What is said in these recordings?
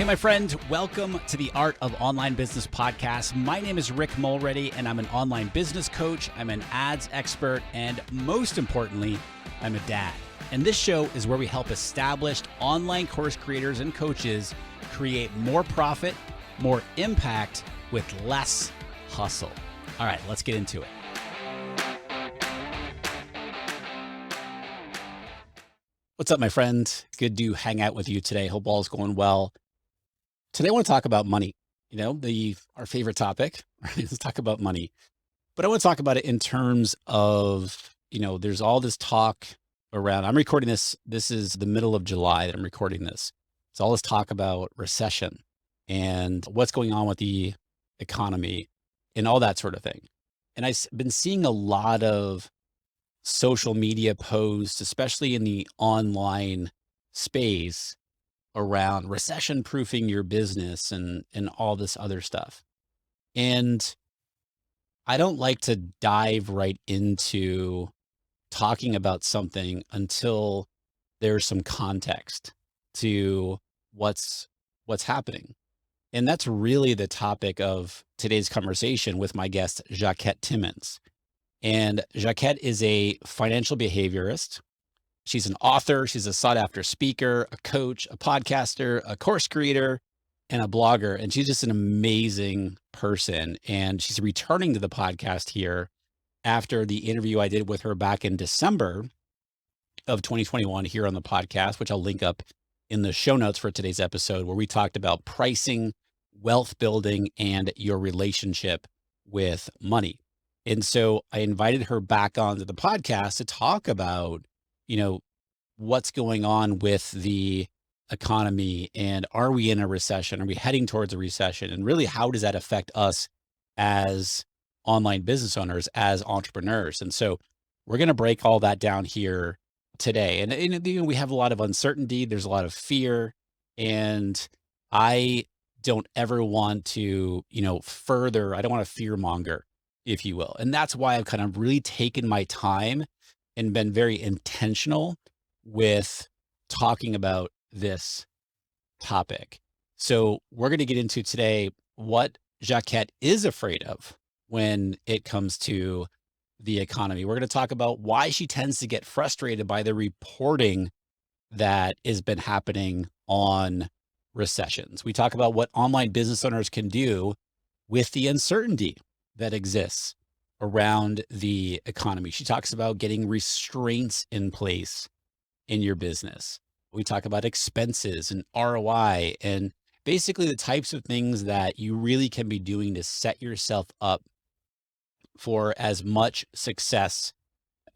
Hey, my friend, welcome to the Art of Online Business podcast. My name is Rick Mulready, and I'm an online business coach. I'm an ads expert, and most importantly, I'm a dad. And this show is where we help established online course creators and coaches create more profit, more impact with less hustle. All right, let's get into it. What's up, my friend? Good to hang out with you today. Hope all's going well. Today, I want to talk about money, our favorite topic, right? Let's talk about money. But I want to talk about it in terms of, there's all this talk around, I'm recording this. This is the middle of July that I'm recording this. It's all this talk about recession and what's going on with the economy and all that sort of thing. And I've been seeing a lot of social media posts, especially in the online space, around recession-proofing your business and all this other stuff. And I don't like to dive right into talking about something until there's some context to what's happening. And that's really the topic of today's conversation with my guest, Jacquette Timmons. And Jacquette is a financial behaviorist. She's an author, she's a sought after speaker, a coach, a podcaster, a course creator, and a blogger. And she's just an amazing person. And she's returning to the podcast here after the interview I did with her back in December of 2021 here on the podcast, which I'll link up in the show notes for today's episode, where we talked about pricing, wealth building, and your relationship with money. And so I invited her back onto the podcast to talk about what's going on with the economy, and are we in a recession? Are we heading towards a recession? And really, how does that affect us as online business owners, as entrepreneurs? And so we're going to break all that down here today. And we have a lot of uncertainty. There's a lot of fear, and I don't ever want to, I don't want to fear monger, if you will. And that's why I've kind of really taken my time and been very intentional with talking about this topic. So we're going to get into today what Jacquette is afraid of when it comes to the economy. We're going to talk about why she tends to get frustrated by the reporting that has been happening on recessions. We talk about what online business owners can do with the uncertainty that exists around the economy. She talks about getting restraints in place in your business. We talk about expenses and ROI and basically the types of things that you really can be doing to set yourself up for as much success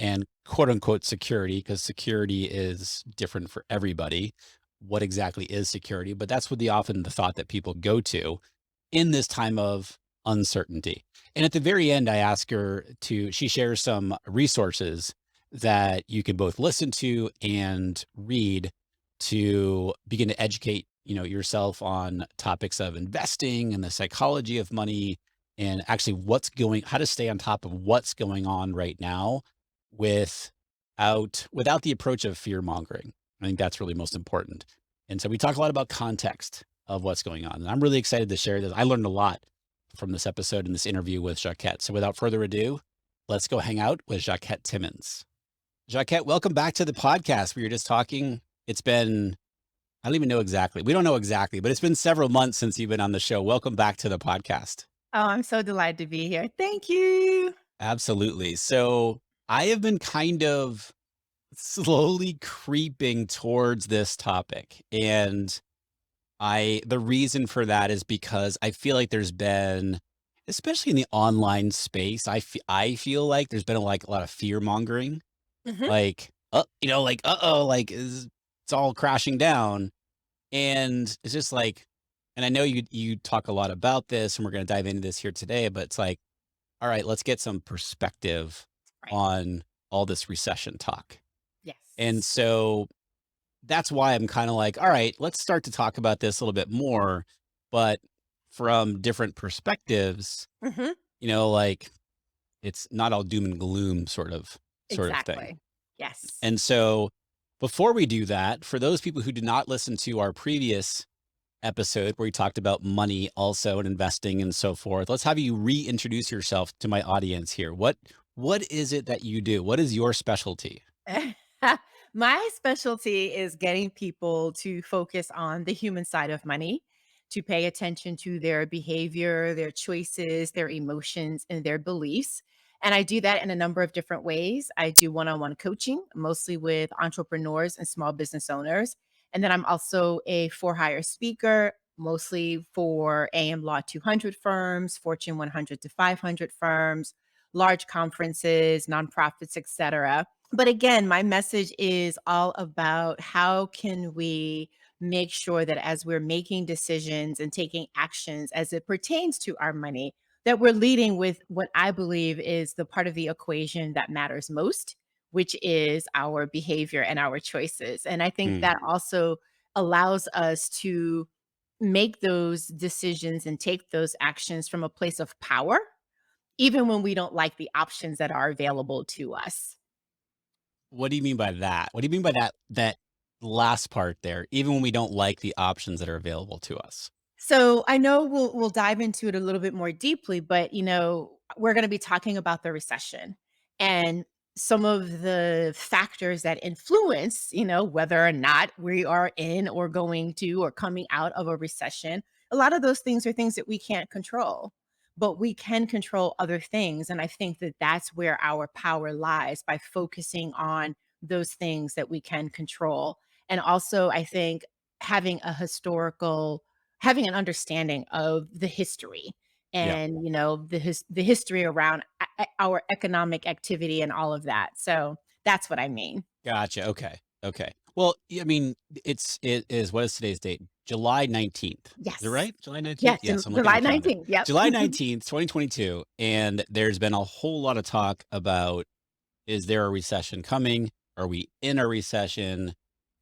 and quote unquote security, because security is different for everybody. What exactly is security? But that's often the thought that people go to in this time of uncertainty. And at the very end, I ask her she shares some resources that you can both listen to and read to begin to educate, yourself on topics of investing and the psychology of money, and actually how to stay on top of what's going on right now without the approach of fear mongering. I think that's really most important. And so we talk a lot about context of what's going on. And I'm really excited to share this. I learned a lot from this episode and this interview with Jacquette. So without further ado, let's go hang out with Jacquette Timmons. Jacquette, welcome back to the podcast. We were just talking. It's been, I don't even know exactly. We don't know exactly, but it's been several months since you've been on the show. Welcome back to the podcast. Oh, I'm so delighted to be here. Thank you. Absolutely. So I have been kind of slowly creeping towards this topic. And the reason for that is because I feel like there's been, especially in the online space, I feel like there's been a lot of fear mongering, Mhm. it's all crashing down. And it's just and I know you talk a lot about this, and we're going to dive into this here today, but it's all right, let's get some perspective Right. on all this recession talk. And Yes. so that's why I'm kind of all right, let's start to talk about this a little bit more, but from different perspectives, Mhm. you know, like it's not all doom and gloom sort of thing. Exactly. Yes. And so before we do that, for those people who did not listen to our previous episode where we talked about money also and investing and so forth. Let's have you reintroduce yourself to my audience here. What is it that you do? What is your specialty? My specialty is getting people to focus on the human side of money, to pay attention to their behavior, their choices, their emotions, and their beliefs. And I do that in a number of different ways. I do one on one coaching, mostly with entrepreneurs and small business owners. And then I'm also a for hire speaker, mostly for AM Law 200 firms, Fortune 100 to 500 firms, large conferences, nonprofits, etc. But again, my message is all about how can we make sure that as we're making decisions and taking actions as it pertains to our money, that we're leading with what I believe is the part of the equation that matters most, which is our behavior and our choices. And I think Mm. that also allows us to make those decisions and take those actions from a place of power, even when we don't like the options that are available to us. What do you mean by that? What do you mean by that last part there? Even when we don't like the options that are available to us. So I know we'll dive into it a little bit more deeply, but we're going to be talking about the recession and some of the factors that influence, whether or not we are in or going to or coming out of a recession. A lot of those things are things that we can't control, but we can control other things. And I think that that's where our power lies, by focusing on those things that we can control. And also, I think having a historical having an understanding of the history Yeah. and, the history around our economic activity and all of that. So that's what I mean. Gotcha. Okay. Okay. Well, I mean, it is what is today's date? July 19th. Is it Yes. right? July 19th? Yes, Yes, I'm looking at July the calendar. 19th. Yep. July 19th, 2022. And there's been a whole lot of talk about, is there a recession coming? Are we in a recession?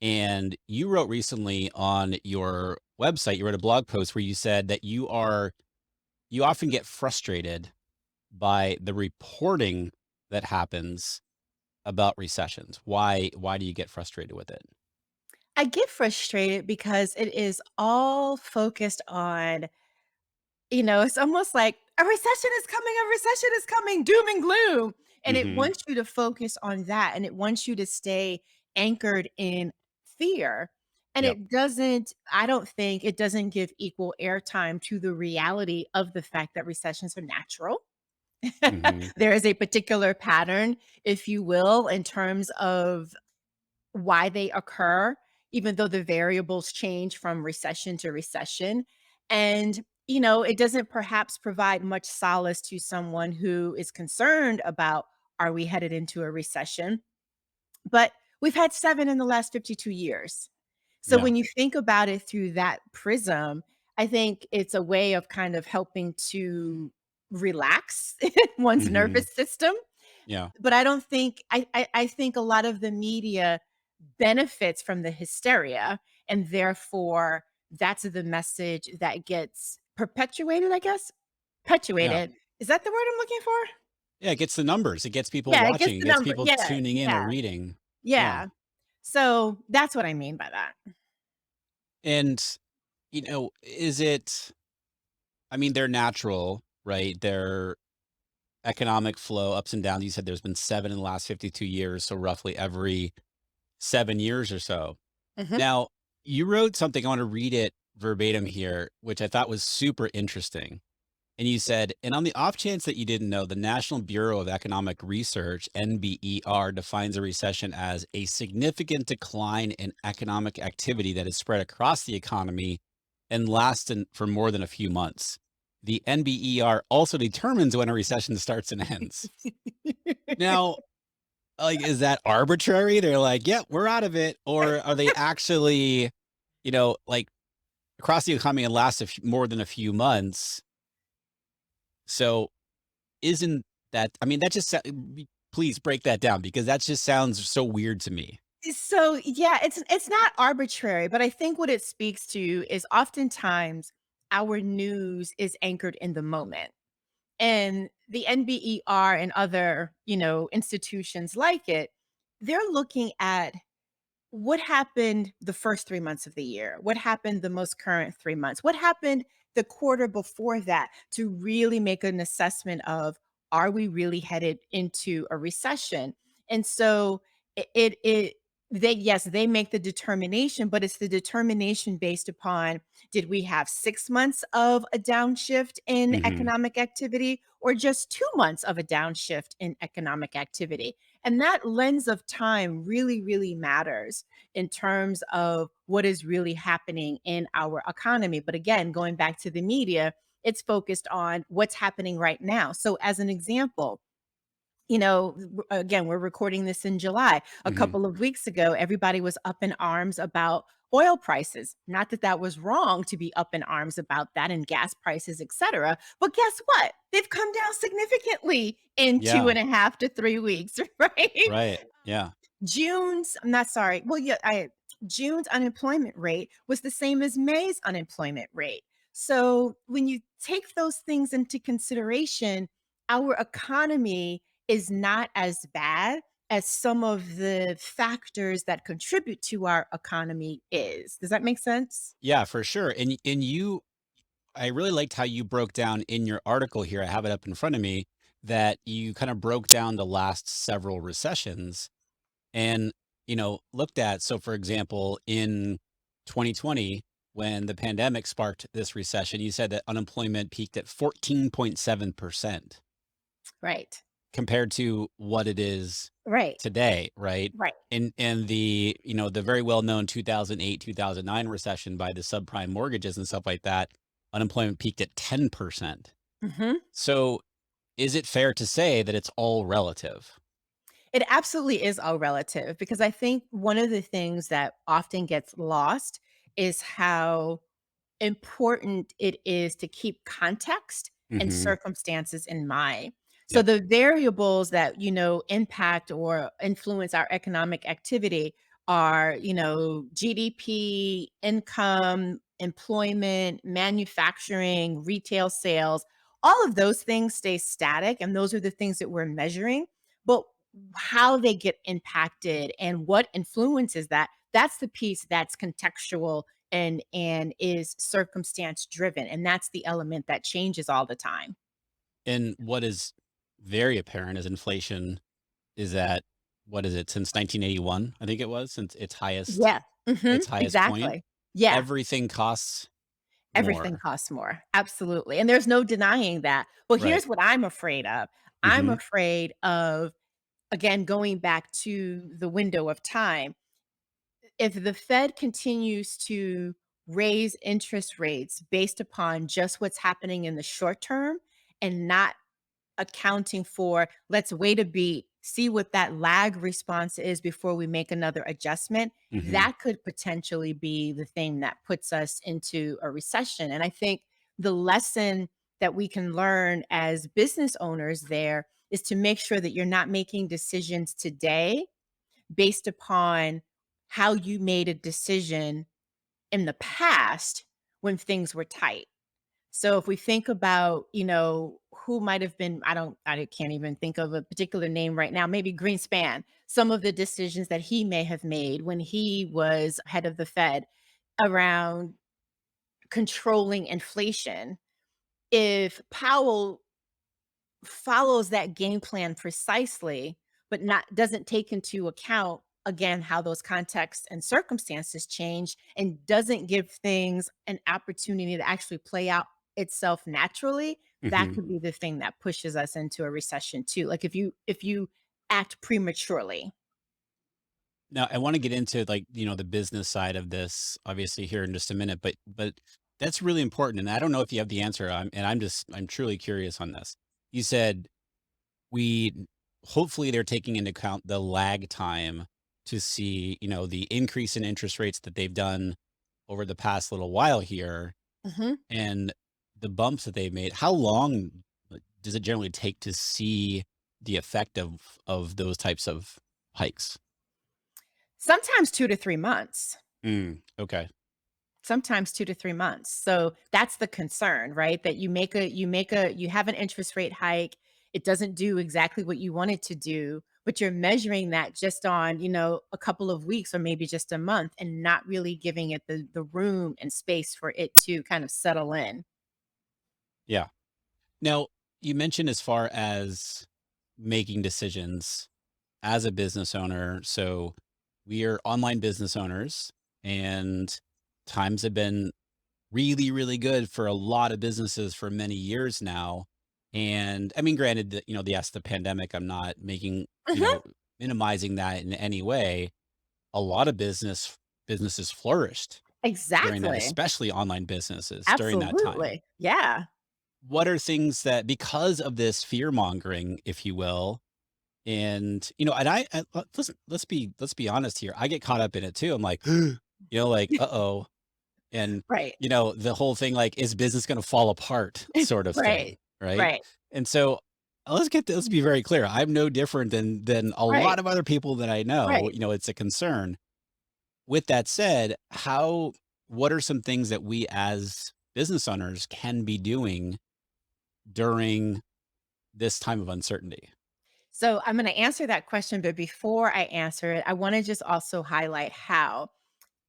And you wrote recently on your website, you wrote a blog post where you said that you often get frustrated by the reporting that happens about recessions. Why do you get frustrated with it? I get frustrated because it is all focused on, it's almost like a recession is coming, doom and gloom. And it Mhm. wants you to focus on that, and it wants you to stay anchored in fear. And Yep. I don't think it doesn't give equal airtime to the reality of the fact that recessions are natural. Mhm. There is a particular pattern, if you will, in terms of why they occur, even though the variables change from recession to recession. And, it doesn't perhaps provide much solace to someone who is concerned about, are we headed into a recession? But we've had seven in the last 52 years. So Yeah. when you think about it through that prism, I think it's a way of kind of helping to relax one's Mhm. nervous system. Yeah. But I don't think I think a lot of the media benefits from the hysteria, and therefore that's the message that gets perpetuated, I guess? Yeah. Perpetuated. Is that the word I'm looking for? Yeah, it gets the numbers. It gets people Yeah, it gets watching. It the gets number. people Yeah, tuning in or yeah, reading. Yeah. yeah. So that's what I mean by that. And, is it I mean, they're natural, right? They're economic flow, ups and downs. You said there's been 7 in the last 52 years, so roughly every 7 years or so. Mhm. Now, you wrote something, I wanna read it verbatim here, which I thought was super interesting. And you said, and on the off chance that you didn't know, the National Bureau of Economic Research, NBER, defines a recession as a significant decline in economic activity that is spread across the economy and lasts for more than a few months. The NBER also determines when a recession starts and ends. Now, like, is that arbitrary? They're like, yeah, we're out of it. Or are they actually, like across the economy and lasts more than a few months? So isn't that I mean, that just please break that down because that just sounds so weird to me. So, yeah, it's not arbitrary, but I think what it speaks to is oftentimes our news is anchored in the moment. And the NBER and other, institutions like it, they're looking at what happened the first 3 months of the year? What happened the most current 3 months? What happened the quarter before that to really make an assessment of, are we really headed into a recession? And so it they, yes, they make the determination, but it's the determination based upon, did we have 6 months of a downshift in Hmm. economic activity or just 2 months of a downshift in economic activity? And that lens of time really, really matters in terms of what is really happening in our economy. But again, going back to the media, it's focused on what's happening right now. So, as an example, again, we're recording this in July. A Hmm. couple of weeks ago, everybody was up in arms about oil prices. Not that that was wrong to be up in arms about that, and gas prices, et cetera. But guess what? They've come down significantly in two Yeah. and a half to 3 weeks, right? Right. Yeah. I'm not sorry. Well, yeah, June's unemployment rate was the same as May's unemployment rate. So when you take those things into consideration, our economy is not as bad as some of the factors that contribute to our economy is. Does that make sense? Yeah, for sure. And you, I really liked how you broke down in your article here. I have it up in front of me that you kind of broke down the last several recessions and, looked at. So, for example, in 2020, when the pandemic sparked this recession, you said that unemployment peaked at 14.7% Right. compared to what it is Right. today, right? Right. And the very well-known 2008, 2009 recession by the subprime mortgages and stuff like that, unemployment peaked at 10%. Mhm. So, is it fair to say that it's all relative? It absolutely is all relative because I think one of the things that often gets lost is how important it is to keep context and Mhm. circumstances in mind. So Yep. the variables that, impact or influence our economic activity are, GDP, income, employment, manufacturing, retail sales. All of those things stay static, and those are the things that we're measuring. But how they get impacted and what influences that, that's the piece that's contextual and is circumstance driven, and that's the element that changes all the time. And what is very apparent is inflation is at, what is it, since 1981, I think it was, since Yeah. its highest point. Exactly. Yeah. Everything costs Everything more. costs more. Absolutely, and there's no denying that. But Right. here's what I'm afraid of. I'm Mhm. afraid of, again, going back to the window of time. If the Fed continues to raise interest rates based upon just what's happening in the short term and not accounting for, let's wait a beat, see what that lag response is before we make another adjustment, Mhm. that could potentially be the thing that puts us into a recession. And I think the lesson that we can learn as business owners there is to make sure that you're not making decisions today based upon how you made a decision in the past when things were tight. So if we think about, who might have been, I can't even think of a particular name right now, maybe Greenspan, some of the decisions that he may have made when he was head of the Fed around controlling inflation. If Powell follows that game plan precisely, but not doesn't take into account again how those contexts and circumstances change and doesn't give things an opportunity to actually play out itself naturally, that Mhm. could be the thing that pushes us into a recession too. Like if you act prematurely. Now, I wanna get into, like, the business side of this, obviously, here in just a minute, but that's really important, and I don't know if you have the answer, I'm truly curious on this. You said we hopefully, they're taking into account the lag time to see, the increase in interest rates that they've done over the past little while here Mhm. and the bumps that they've made. How long, does it generally take to see the effect of those types of hikes? Sometimes 2 to 3 months. Okay. Sometimes 2 to 3 months. So that's the concern, right? That you have an interest rate hike, it doesn't do exactly what you want it to do, but you're measuring that just on, a couple of weeks or maybe just a month and not really giving it the room and space for it to kind of settle in. Yeah. Now, you mentioned as far as making decisions as a business owner. So we are online business owners, and times have been really, really good for a lot of businesses for many years now. And I mean, granted that, yes, the pandemic, I'm not making, Mhm. minimizing that in any way. A lot of businesses flourished during that, Exactly. especially online businesses during that time. Absolutely. Yeah. What are things that, because of this fear mongering, if you will, and let's be honest here. I get caught up in it too. I'm like, like, uh-oh. And, Right. the whole thing, like, is business gonna fall apart sort of thing, Right. right? Right. And so, let's be very clear. I'm no different than a lot Right. of other people that I know. Right. It's a concern. With that said, what are some things that we as business owners can be doing during this time of uncertainty? So I'm going to answer that question, but before I answer it, I want to just also highlight how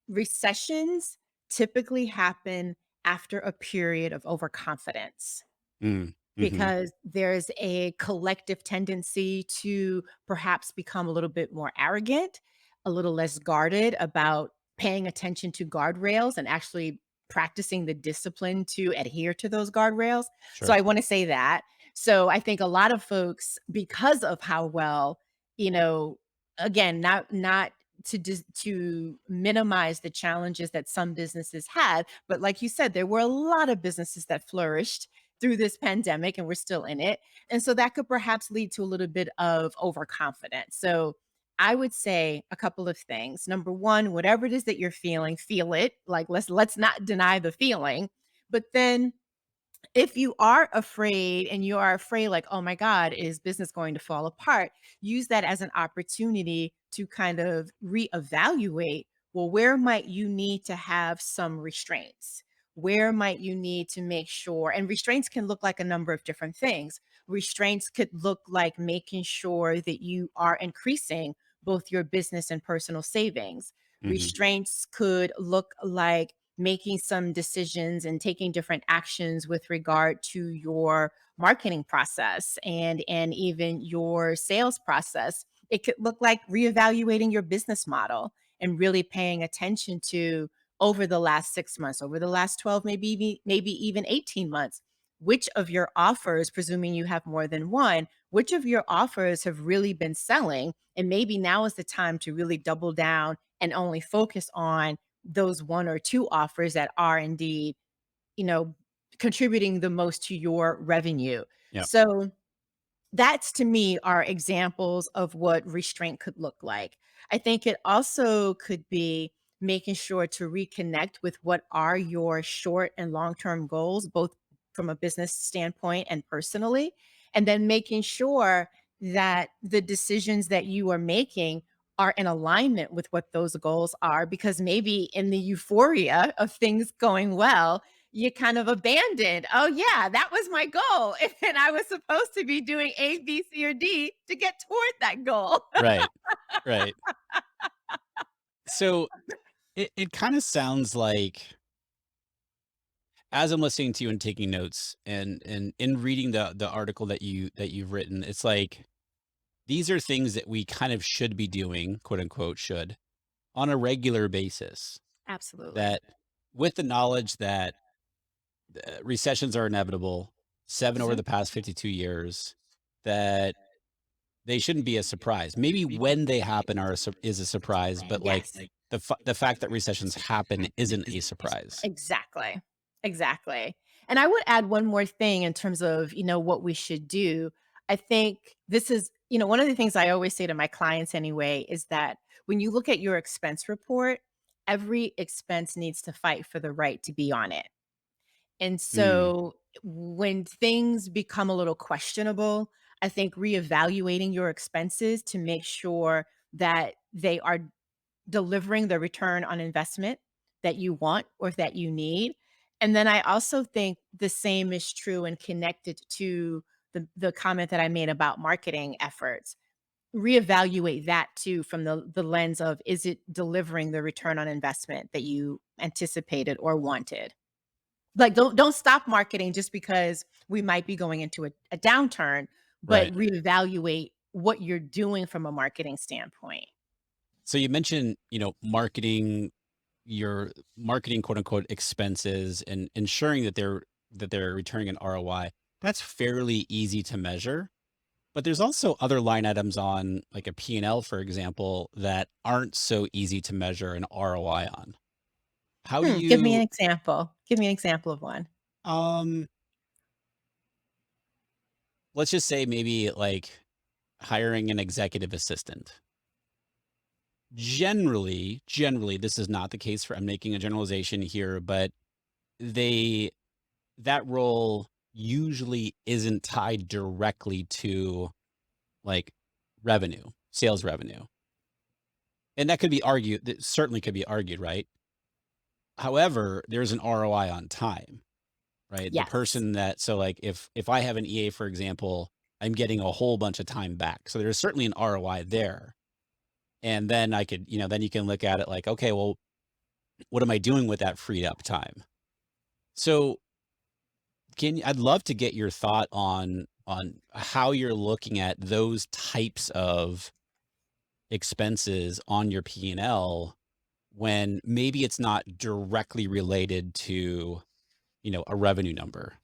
recessions typically happen after a period of overconfidence, Mm, mhm, because there's a collective tendency to perhaps become a little bit more arrogant, a little less guarded about paying attention to guardrails and actually practicing the discipline to adhere to those guardrails. So sure. I want to say that. So I think a lot of folks, because of how well, you know, again, not to minimize the challenges that some businesses had, but like you said, there were a lot of businesses that flourished through this pandemic and we're still in it. And so that could perhaps lead to a little bit of overconfidence. So I would say a couple of things. Number one, whatever it is that you're feeling, feel it. Like let's not deny the feeling. But then if you are afraid and you are afraid like, "Oh my god, is business going to fall apart?" Use that as an opportunity to kind of reevaluate, well, where might you need to have some restraints? Where might you need to make sure, and restraints can look like a number of different things. Restraints could look like making sure that you are increasing both your business and personal savings. Mhm, Restraints could look like making some decisions and taking different actions with regard to your marketing process and even your sales process. It could look like reevaluating your business model and really paying attention to, over the last 6 months, over the last 12, maybe even 18 months, which of your offers, presuming you have more than one, which of your offers have really been selling, and maybe now is the time to really double down and only focus on those one or two offers that are indeed, you know, contributing the most to your revenue. yep, So that's, to me, are examples of what restraint could look like. I think it also could be making sure to reconnect with what are your short and long-term goals, both from a business standpoint and personally, and then making sure that the decisions that you are making are in alignment with what those goals are, because maybe in the euphoria of things going well, you kind of abandoned, "Oh, yeah, that was my goal, and I was supposed to be doing A, B, C, or D to get toward that goal." right, right. So, it kinda sounds like, as I'm listening to you and taking notes and in reading the article that you've written, it's like these are things that we kind of should be doing, quote unquote, "should," on a regular basis, Absolutely. that with the knowledge that, recessions are inevitable, 7 over Mhm. the past 52 years, that they shouldn't be a surprise. Maybe when they happen is a surprise, but, like, Yes. the fact that recessions happen isn't a surprise. Exactly. Exactly. And I would add one more thing in terms of, what we should do. I think this is, one of the things I always say to my clients anyway is that when you look at your expense report, every expense needs to fight for the right to be on it. And Mm, so when things become a little questionable, I think reevaluating your expenses to make sure that they are delivering the return on investment that you want or that you need. And then I also think the same is true and connected to the comment that I made about marketing efforts. reevaluate that too from the lens of, is it delivering the return on investment that you anticipated or wanted? Like, don't stop marketing just because we might be going into a downturn, but Right. reevaluate what you're doing from a marketing standpoint. So you mentioned, marketing your marketing quote unquote expenses and ensuring that they're returning an ROI. That's fairly easy to measure. But there's also other line items on like a P&L, for example, that aren't so easy to measure an ROI on. How do Give me an you example. Give me an example of one. um let's just say maybe like hiring an executive assistant. Generally, this is not the case for I'm making a generalization here, but they that role usually isn't tied directly to like revenue, sales revenue. And that certainly could be argued, right? However, there's an ROI on time, right? The Yes. person that so like if I have an EA, for example, I'm getting a whole bunch of time back. So there's certainly an ROI there. And then then you can look at it like, okay, well, what am I doing with that freed up time? So I'd love to get your thought on how you're looking at those types of expenses on your P&L when maybe it's not directly related to, a revenue number.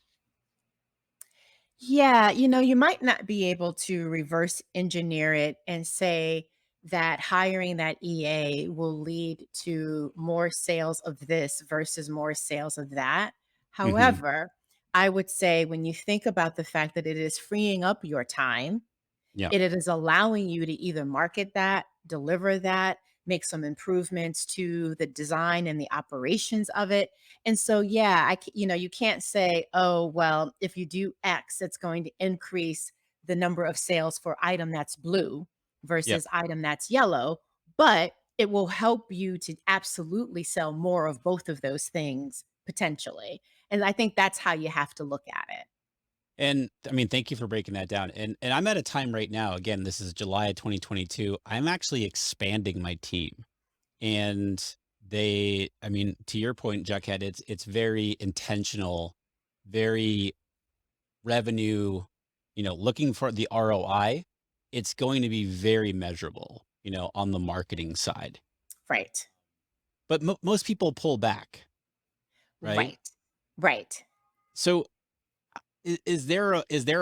Yeah, you might not be able to reverse engineer it and say that hiring that EA will lead to more sales of this versus more sales of that. Mhm. However, I would say when you think about the fact that it is freeing up your time, Yeah. it is allowing you to either market that, deliver that, make some improvements to the design and the operations of it. And so, yeah, you can't say, oh, well, if you do X, it's going to increase the number of sales for item that's blue Yep. versus item that's yellow. But it will help you to absolutely sell more of both of those things potentially. And I think that's how you have to look at it. And I mean, thank you for breaking that down. And I'm at a time right now, again, this is July of 2022. I'm actually expanding my team. And I mean, to your point, Jacquette, it's very intentional, very revenue, looking for the ROI. It's going to be very measurable, on the marketing side. Right. But most people pull back, right? Right. Right. So is there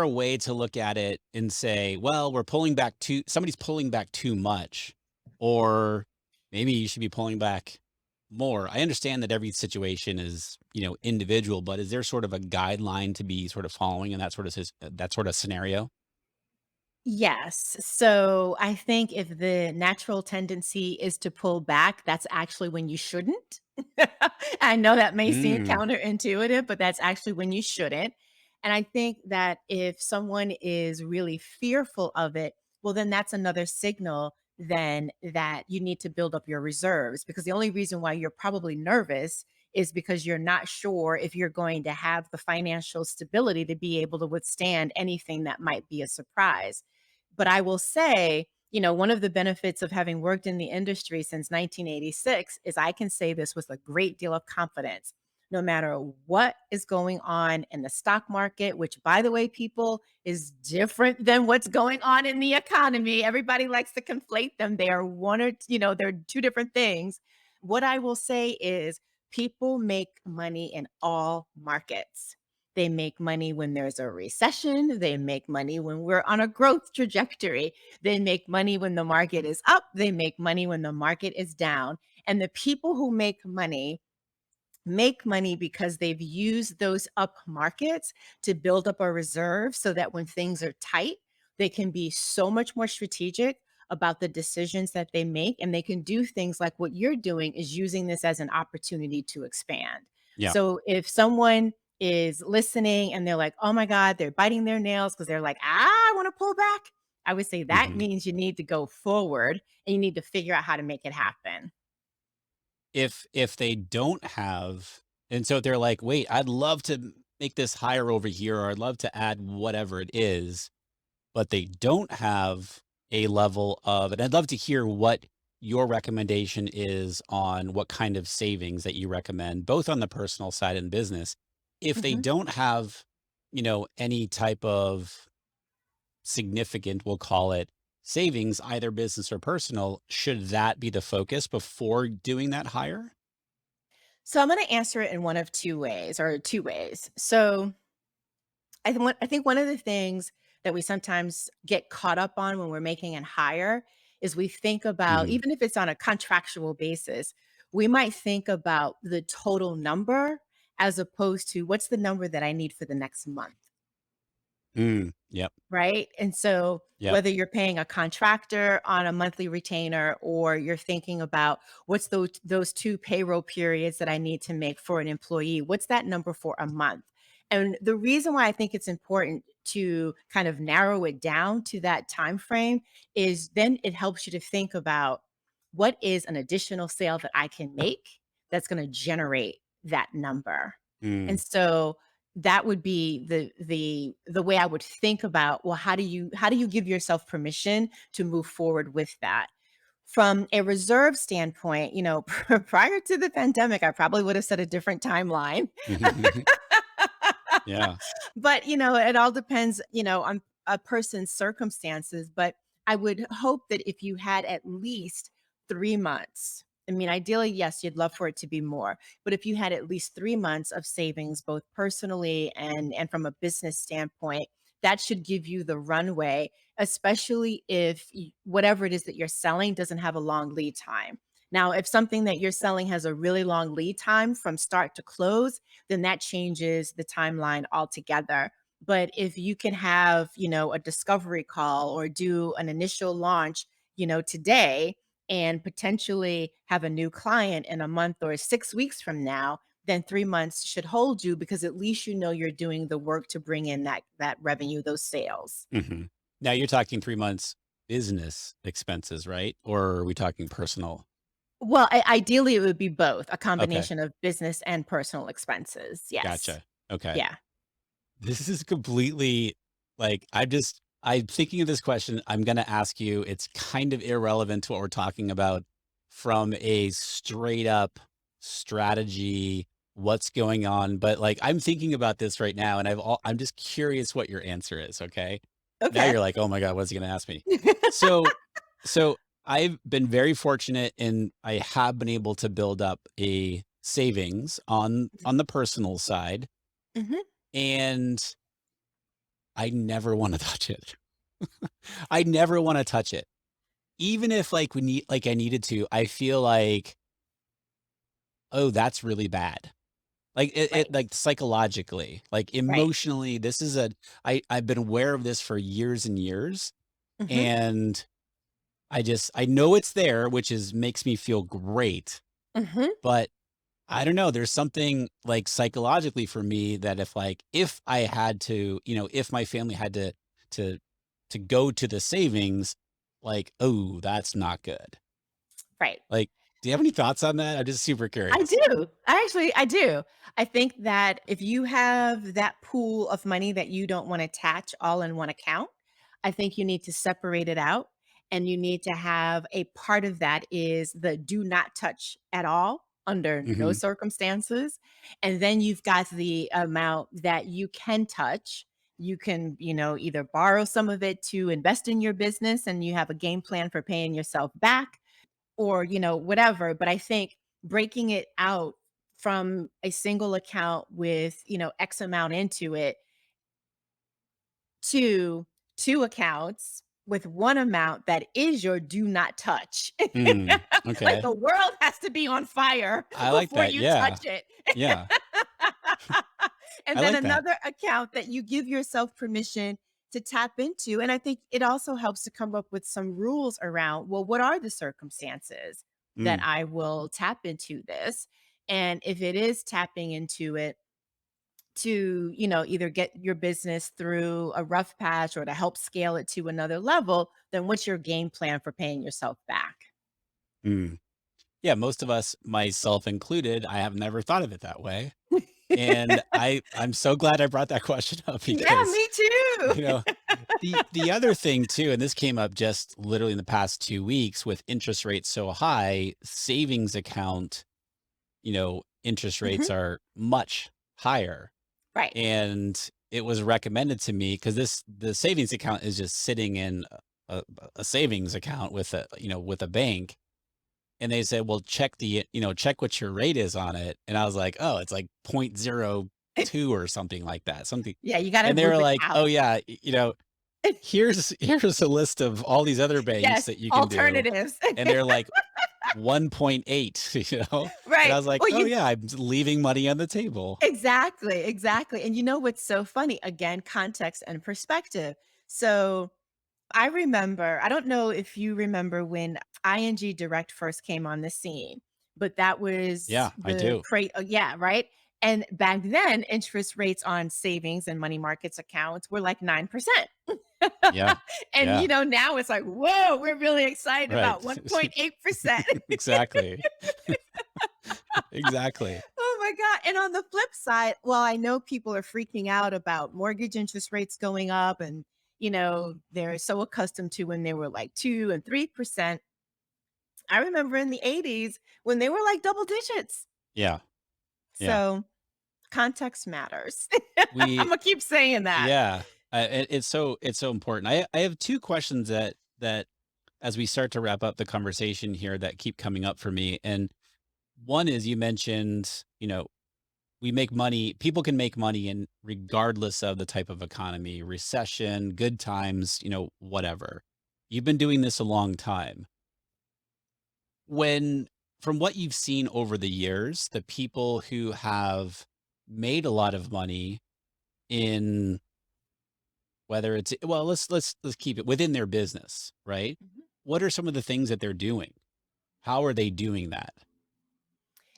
a way to look at it and say, well, somebody's pulling back too much, or maybe you should be pulling back more? I understand that every situation is, individual, but is there sort of a guideline to be sort of following in that sort of scenario? Yes. So I think if the natural tendency is to pull back, that's actually when you shouldn't. I know that may seem Mm, counterintuitive, but that's actually when you shouldn't. And I think that if someone is really fearful of it, well, then that's another signal then that you need to build up your reserves, because the only reason why you're probably nervous is because you're not sure if you're going to have the financial stability to be able to withstand anything that might be a surprise. But I will say, one of the benefits of having worked in the industry since 1986 is I can say this with a great deal of confidence. No matter what is going on in the stock market, which, by the way, people, is different than what's going on in the economy. Everybody likes to conflate them. They are they're two different things. What I will say is people make money in all markets. They make money when there's a recession. They make money when we're on a growth trajectory. They make money when the market is up. They make money when the market is down. And the people who make money because they've used those up markets to build up a reserve so that when things are tight, they can be so much more strategic about the decisions that they make, and they can do things like what you're doing is using this as an opportunity to expand. yeah. So if someone is listening and they're like, "Oh my god, they're biting their nails because they're like, I want to pull back." I would say that Mhm. means you need to go forward and you need to figure out how to make it happen. If they don't have and so they're like, "Wait, I'd love to make this higher over here, or I'd love to add whatever it is," but they don't have a level of, and I'd love to hear what your recommendation is on what kind of savings that you recommend, both on the personal side and business. If they Mhm. don't have, any type of significant, we'll call it savings, either business or personal, should that be the focus before doing that hire? So I'm gonna answer it in one of 2 ways or 2 ways. So I think one of the things that we sometimes get caught up on when we're making an hire is we think about, Mhm. even if it's on a contractual basis, we might think about the total number as opposed to what's the number that I need for the next month. Yep. Right? And so Yep. whether you're paying a contractor on a monthly retainer or you're thinking about what's those 2 payroll periods that I need to make for an employee, what's that number for a month? And the reason why I think it's important to kind of narrow it down to that time frame is then it helps you to think about what is an additional sale that I can make that's going to generate that number. And Mm. so that would be the way I would think about, well, how do you give yourself permission to move forward with that? From a reserve standpoint, prior to the pandemic, I probably would have set a different timeline. Yeah. But, it all depends, on a person's circumstances, but I would hope that if you had at least 3 months, I mean, ideally, yes, you'd love for it to be more, but if you had at least 3 months of savings, both personally and from a business standpoint, that should give you the runway, especially if whatever it is that you're selling doesn't have a long lead time. Now, if something that you're selling has a really long lead time from start to close, then that changes the timeline altogether. But if you can have, a discovery call or do an initial launch, today and potentially have a new client in a month or 6 weeks from now, then 3 months should hold you because at least you're doing the work to bring in that revenue, those sales. Mhm. Now you're talking 3 months business expenses, right? Or are we talking personal? Well, ideally it would be both, a Okay, combination of business and personal expenses. Yes. gotcha. Okay. Yeah. This is completely like, I'm thinking of this question I'm gonna ask you. It's kind of irrelevant to what we're talking about from a straight up strategy, what's going on, but, like, I'm thinking about this right now, and I'm just curious what your answer is, okay? Now Okay. you're like, "Oh my god, what's he gonna ask me?" So so I've been very fortunate, and I have been able to build up a savings on the personal side, Mhm. and I never wanna touch it. I never wanna touch it. Even if, like, I needed to, I feel like, "Oh, that's really bad." Like, Right. like, psychologically, like, Right. emotionally, this is a I've been aware of this for years and years, Mhm. and I know it's there, which is makes me feel great, Mhm. but I don't know, there's something, like, psychologically for me that if I had to, if my family had to to go to the savings, like, "Oh, that's not good." Right. Like, do you have any thoughts on that? I'm just super I curious. do. I do. I think that if you have that pool of money that you don't wanna attach all in one account, I think you need to separate it out, and you need to have a part of that is the do not touch at all under no Mhm, circumstances, and then you've got the amount that you can touch. You can, either borrow some of it to invest in your business, and you have a game plan for paying yourself back, or, whatever. But I think breaking it out from a single account with, X amount into it to 2 accounts with 1 amount that is your do not touch. Like okay. the world has to be on fire I like before that, you touch yeah, it. yeah. And I then like that. another account that you give yourself permission to tap into. And I think it also helps to come up with some rules around, well, what are the circumstances that Mm, I will tap into this? And if it is tapping into it to, either get your business through a rough patch or to help scale it to another level, then what's your game plan for paying yourself back? mm. Yeah, most of us, myself included, I have never thought of it that way, and I'm so glad I brought that question up Yeah, because, me too. you know The other thing too, and this came up just literally in the past 2 weeks with interest rates so high, savings account, interest rates Mhm. are much higher. Right. And it was recommended to me because the savings account is just sitting in a savings account with a bank. And they said, well, check what your rate is on it. And I was like, oh, it's like 0.02 or something like that. Something. Yeah, you gotta And they move were it like, out. oh yeah, here's a list of all these other banks Yes, that you can do. alternatives. And they're like 1.8, And I Right. was like, Well, oh yeah, I'm leaving money on the table. exactly, exactly, and you know what's so funny? Again, context and perspective. So, I remember I don't know if you remember when ING Direct first came on the scene, but that was Yeah, I the do. yeah, right? And back then, interest rates on savings and money markets accounts were like 9%. Yeah. And, Yeah. now it's like, "Whoa, we're really excited Right. about 1.8%." Exactly. Exactly. Oh my god, and on the flip side, well, I know people are freaking out about mortgage interest rates going up and, they're so accustomed to when they were like 2 and 3%. I remember in the '80s when they were like double digits. Yeah. Yeah. So, context matters. We Imma keep saying that. yeah. It's so important. I have 2 questions that as we start to wrap up the conversation here that keep coming up for me. And one is you mentioned, we make money people can make money in regardless of the type of economy, recession, good times, whatever. You've been doing this a long time. When From what you've seen over the years, the people who have made a lot of money in whether it's well, let's keep it within their business, right? Mhm. What are some of the things that they're doing? How are they doing that?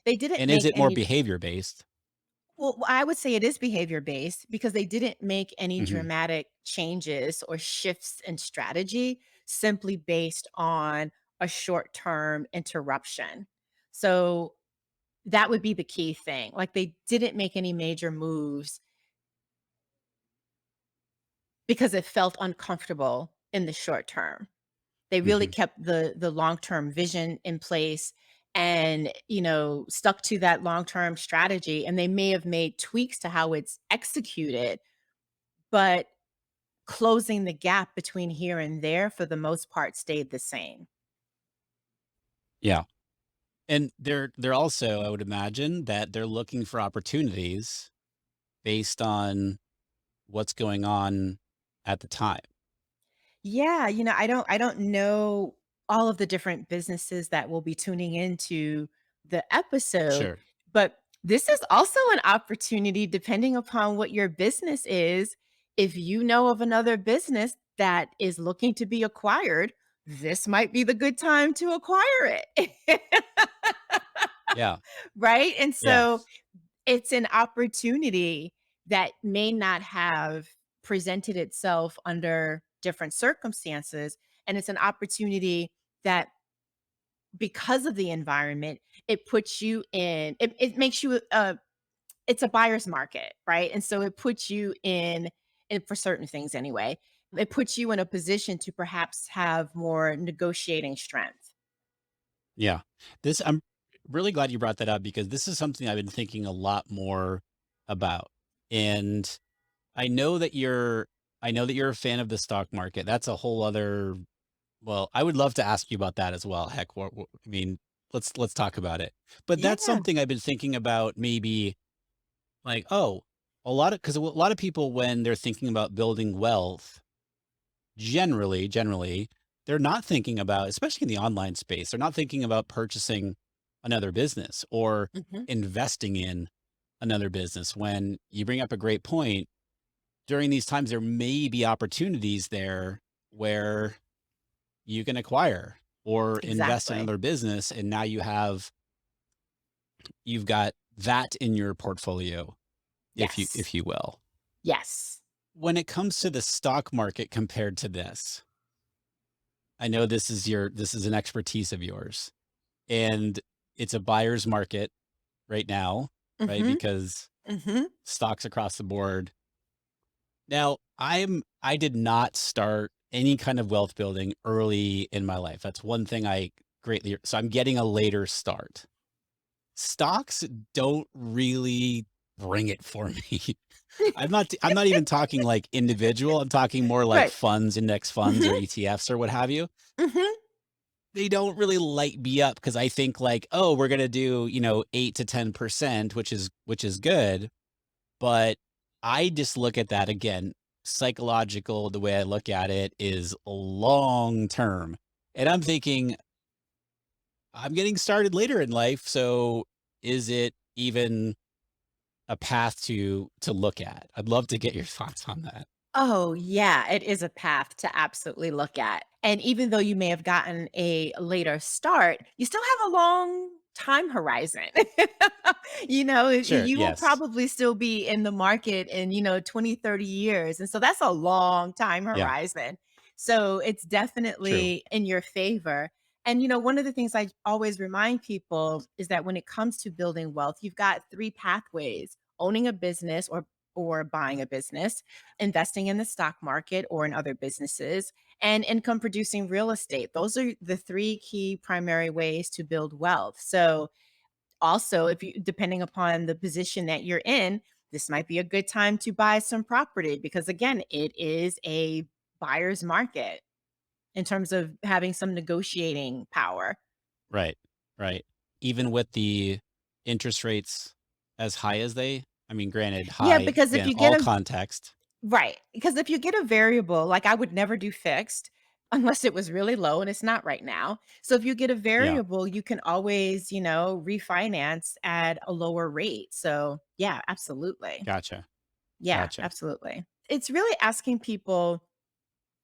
They didn't And is make it more any behavior based? well, I would say it is behavior based because they didn't make any Mhm. dramatic changes or shifts in strategy simply based on a short term interruption. So that would be the key thing. Like they didn't make any major moves because it felt uncomfortable in the short term. They really Mhm. kept the long-term vision in place and, stuck to that long-term strategy, and they may have made tweaks to how it's executed, but closing the gap between here and there for the most part stayed the same. Yeah. And they're also, I would imagine that they're looking for opportunities based on what's going on at the time. Yeah, I don't know all of the different businesses that will be tuning into the episode, Sure. but this is also an opportunity depending upon what your business is. If you know of another business that is looking to be acquired, this might be the good time to acquire it. Yeah. Right? And Yeah. so it's an opportunity that may not have presented itself under different circumstances, and it's an opportunity that because of the environment, it puts you in it makes you it's a buyer's market, right? And so it puts you in and for certain things anyway, it puts you in a position to perhaps have more negotiating strength. Yeah. I'm really glad you brought that up because this is something I've been thinking a lot more about. And I know that you're I know that you're a fan of the stock market. That's a whole other well, I would love to ask you about that as well. Heck, I mean, let's talk about it. But that's Yeah. something I've been thinking about maybe like, oh, a lot of people when they're thinking about building wealth, generally, they're not thinking about, especially in the online space, they're not thinking about purchasing another business or Mhm. investing in another business. When you bring up a great point, during these times, there may be opportunities there where you can acquire or invest in Exactly. another business. And now you've got that in your portfolio, if you, Yes. if you will. Yes. When it comes to the stock market compared to this, I know this is an expertise of yours, and it's a buyer's market right now, right? Mhm. Because Mhm. stocks across the board. Now, I did not start any kind of wealth building early in my life. That's one thing I greatly so I'm getting a later start. Stocks don't really bring it for me. I'm not even talking like individual, I'm talking more like Right. funds, index funds or Mhm. ETFs or what have you. Mhm. They don't really light me up because I think like, "Oh, we're gonna do, 8 to 10%, which is good." But I just look at that again, psychological, the way I look at it is long term. And I'm thinking, I'm getting started later in life, so is it even a path to look at? I'd love to get your thoughts on that. Oh, yeah, it is a path to absolutely look at. And even though you may have gotten a later start, you still have a long time horizon. Sure, You will yes. probably still be in the market in, 20, 30 years. And so that's a long time Yeah, horizon. So it's true. definitely in your favor. And, one of the things I always remind people is that when it comes to building wealth, you've got three pathways: owning a business or buying a business, investing in the stock market or in other businesses, and income producing real estate. Those are the three key primary ways to build wealth. So, also, if you, depending upon the position that you're in, this might be a good time to buy some property because, again, it is a buyer's market in terms of having some negotiating power. Right, right. Even with the interest rates as high as I mean, granted, Yeah, high, because if again, you get all a context. Right, because if you get a variable, like I would never do fixed unless it was really low and it's not right now. So if you get a Yeah, variable, you can always, refinance at a lower rate. So, yeah, absolutely. gotcha, Yeah, gotcha. absolutely. It's really asking people,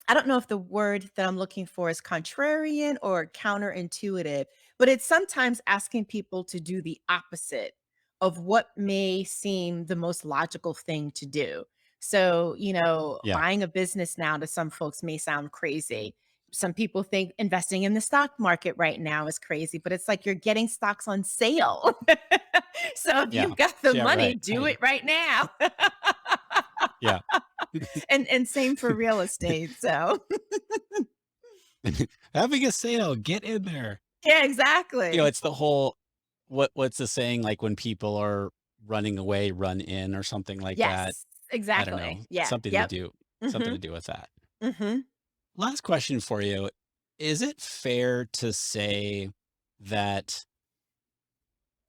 I don't know if the word that I'm looking for is contrarian or counterintuitive, but it's sometimes asking people to do the opposite of what may seem the most logical thing to do. So, Yeah, buying a business now to some folks may sound crazy. Some people think investing in the stock market right now is crazy, but it's like you're getting stocks on sale. So if yeah, you've got the yeah, money, right, do right. it right now. Yeah. And same for real estate. So Having a sale, get in there. yeah, exactly. It's the whole what's the saying, like, when people are running away, run in or something like that? Yes, I don't exactly. know, Yeah, yep. something to Mhm, do with that. mhm. Last question for you. Is it fair to say that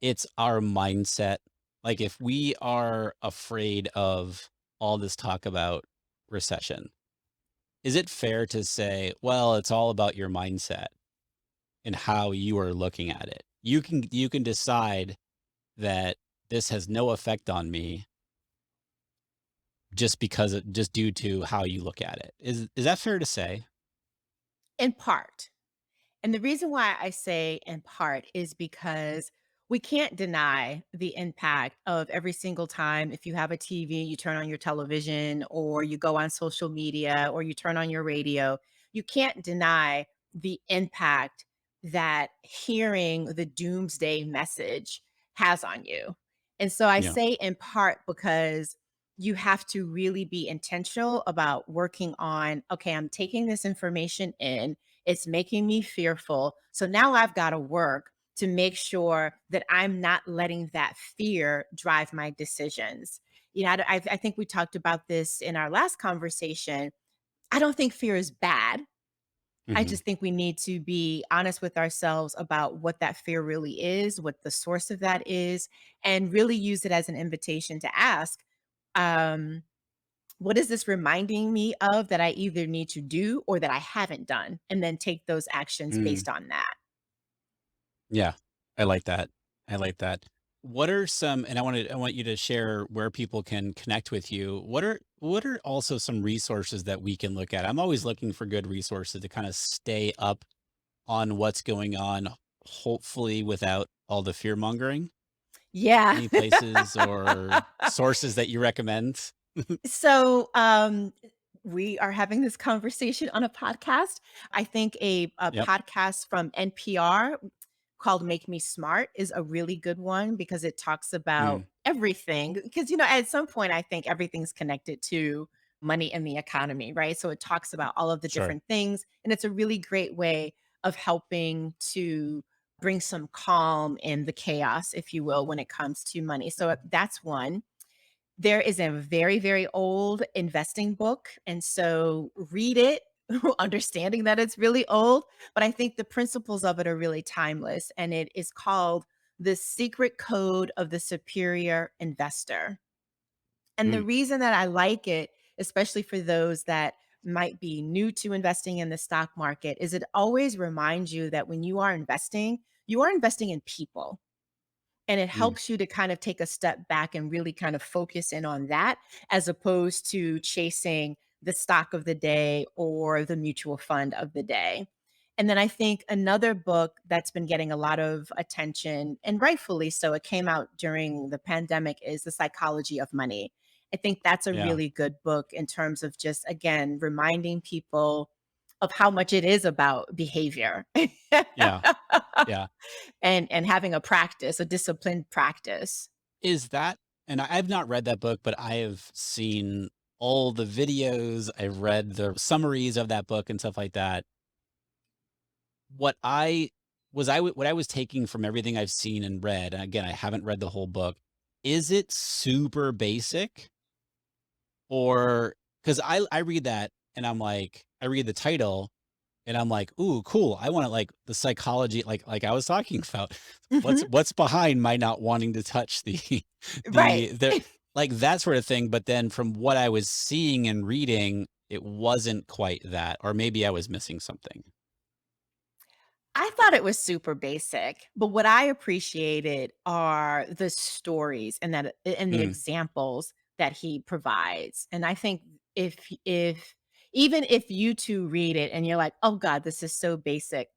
it's our mindset? Like, if we are afraid of all this talk about recession, is it fair to say, "Well, it's all about your mindset and how you are looking at it. You can decide that this has no effect on me just due to how you look at it." Is that fair to say? In part. And the reason why I say in part is because we can't deny the impact of every single time if you have a TV, you turn on your television, or you go on social media, or you turn on your radio, you can't deny the impact that hearing the doomsday message has on you. And so I Yeah. say in part because you have to really be intentional about working on, okay, I'm taking this information in, it's making me fearful. So now I've got to work to make sure that I'm not letting that fear drive my decisions. I think we talked about this in our last conversation. I don't think fear is bad. I Mhm. just think we need to be honest with ourselves about what that fear really is, what the source of that is, and really use it as an invitation to ask, um, what is this reminding me of that I either need to do or that I haven't done? And then take those actions Mm. based on that. Yeah. I like that. I like that. What are some and I want you to share where people can connect with you. What are also some resources that we can look at? I'm always looking for good resources to kinda stay up on what's going on, hopefully without all the fear mongering. Yeah. Any places or sources that you recommend? So, we are having this conversation on a podcast. I think a Yep. podcast from NPR called Make Me Smart is a really good one because it talks about Mm. everything. Because, at some point, I think everything's connected to money in the economy, right? So it talks about all of the Sure. different things. And it's a really great way of helping to bring some calm in the chaos, if you will, when it comes to money. So that's one. There is a very, very old investing book. And so read it, understanding that it's really old. But I think the principles of it are really timeless. And it is called The Secret Code of the Superior Investor. And the Mm, reason that I like it, especially for those that might be new to investing in the stock market, is it always reminds you that when you are investing in people. And it mm, helps you to kind of take a step back and really kind of focus in on that as opposed to chasing the stock of the day or the mutual fund of the day. And then I think another book that's been getting a lot of attention, and rightfully so, it came out during the pandemic, is The Psychology of Money. I think that's a yeah. really good book in terms of just, again, reminding people of how much it is about behavior. Yeah. Yeah. And having a practice, a disciplined practice. Is that and I've not read that book, but I have seen all the videos. I've read the summaries of that book and stuff like that. What I what I was taking from everything I've seen and read, and again, I haven't read the whole book, is it super basic? Or because I read that and I'm like, I read the title and I'm like, "Ooh, cool. I wanna, like, the psychology," like I was talking about. Mhm. What's behind my not wanting to touch the Right. the like, that sort of thing, but then from what I was seeing and reading, it wasn't quite that, or maybe I was missing something. I thought it was super basic, but what I appreciated are the stories and the Mm, examples that he provides. And I think if even if you 2 read it and you're like, "Oh god, this is so basic,"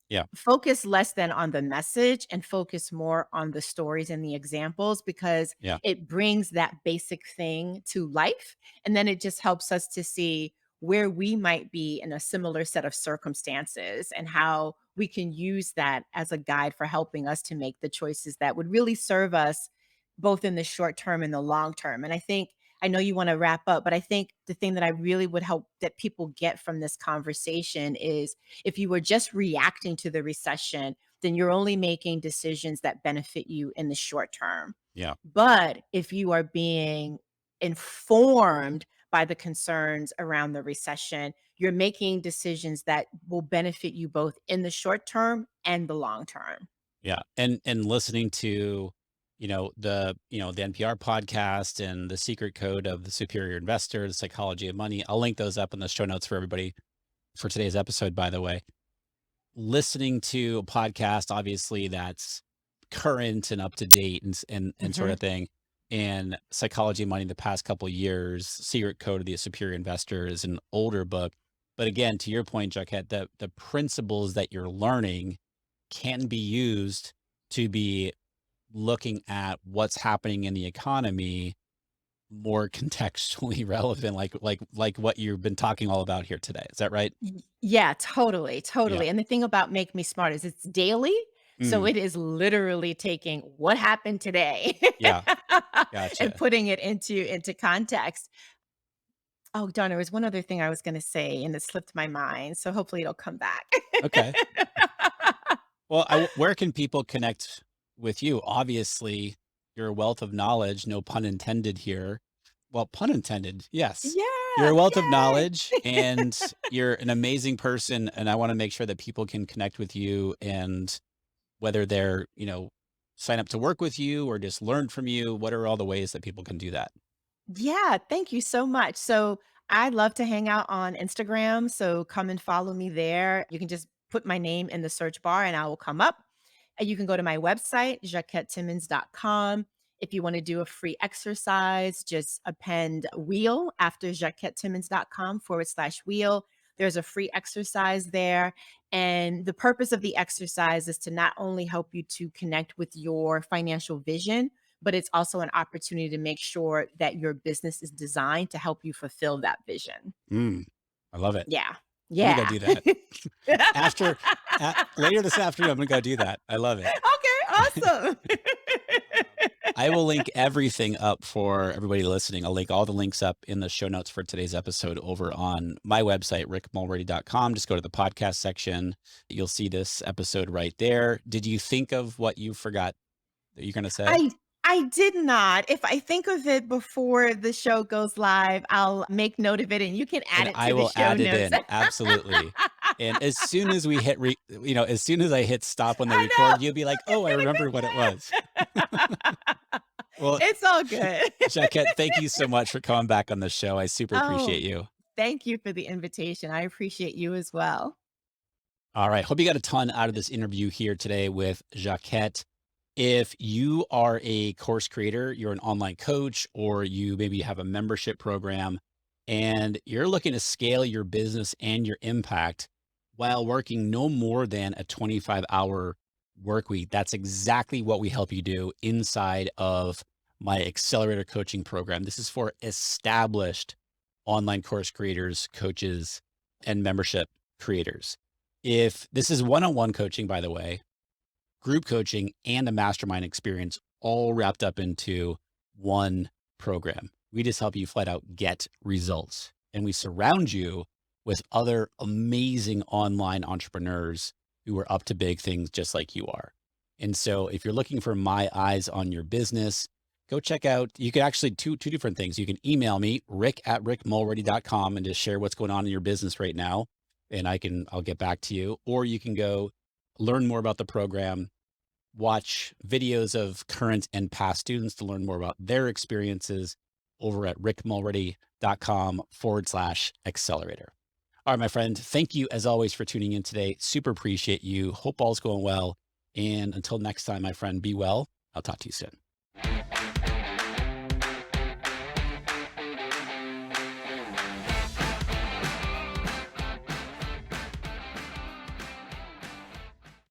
yeah, focus less than on the message and focus more on the stories and the examples because yeah, it brings that basic thing to life. And then it just helps us to see where we might be in a similar set of circumstances and how we can use that as a guide for helping us to make the choices that would really serve us both in the short term and the long term. And I think I know you want to wrap up, but I think the thing that I really would hope that people get from this conversation is if you were just reacting to the recession, then you're only making decisions that benefit you in the short term. yeah, But if you are being informed by the concerns around the recession, you're making decisions that will benefit you both in the short term and the long term. yeah, and listening to, the NPR podcast and The Secret Code of the Superior Investor, The Psychology of Money. I'll link those up in the show notes for everybody for today's episode, by the way. Listening to a podcast, obviously, that's current and up to date and sort Mhm. of thing, and Psychology of Money the past couple of years, Secret Code of the Superior Investor is an older book. But again, to your point, Jacquette, the principles that you're learning can be used to be looking at what's happening in the economy more contextually relevant, like what you've been talking all about here today. Is that right? Yeah, totally, Yeah. totally. And the thing about Make Me Smart is it's daily. So Mm, it is literally taking what happened today yeah. and Gotcha. putting it into context. Oh, darn, there was one other thing I was gonna say and it slipped my mind. So hopefully it'll come back. Okay. Well, where can people connect with you? Obviously, you're a wealth of knowledge, no pun intended here. Well, pun intended, yes. You're a Yeah, wealth of yay. knowledge and you're an amazing person. And I want to make sure that people can connect with you, and whether they're, sign up to work with you or just learn from you. What are all the ways that people can do that? Yeah, thank you so much. So I love to hang out on Instagram. So come and follow me there. You can just put my name in the search bar and I will come up. And you can go to my website, jacquettetimmons.com. If you want to do a free exercise, just append wheel after jacquettetimmons.com/wheel. There's a free exercise there. And the purpose of the exercise is to not only help you to connect with your financial vision, but it's also an opportunity to make sure that your business is designed to help you fulfill that vision. Mm, I love it. Yeah. I'm gonna go Yeah. do that after later this afternoon. I'm gonna go do that. I love it. Okay, awesome. I will link everything up for everybody listening. I'll link all the links up in the show notes for today's episode over on my website, rickmulready.com. Just go to the podcast section. You'll see this episode right there. Did you think of what you forgot that you're going to say? I I did not. If I think of it before the show goes live, I'll make note of it and you can add And it I to the will show add it notes. in. Absolutely. And as soon as we hit as soon as I hit stop on the I record, you'll be like, "Oh, I remember what it was." know. Well, It's all good. Jacquette, thank you so much for coming back on the show. I super appreciate Oh, you. thank you for the invitation. I appreciate you as well. All right. Hope you got a ton out of this interview here today with Jacquette. If you are a course creator, you're an online coach, or you maybe have a membership program and you're looking to scale your business and your impact while working no more than a 25-hour work week, that's exactly what we help you do inside of my accelerator coaching program. This is for established online course creators, coaches, and membership creators. If this is one-on-one coaching, by the way, group coaching and a mastermind experience all wrapped up into one program. We just help you flat out get results. And we surround you with other amazing online entrepreneurs who are up to big things just like you are. And so if you're looking for my eyes on your business, go check out, you can actually two different things. You can email me, rick@rickmulready.com, and just share what's going on in your business right now. And I'll get back to you. Or you can go learn more about the program, watch videos of current and past students to learn more about their experiences over at rickmulready.com/accelerator. All right, my friend, thank you as always for tuning in today. Super appreciate you. Hope all's going well. And until next time, my friend, be well. I'll talk to you soon.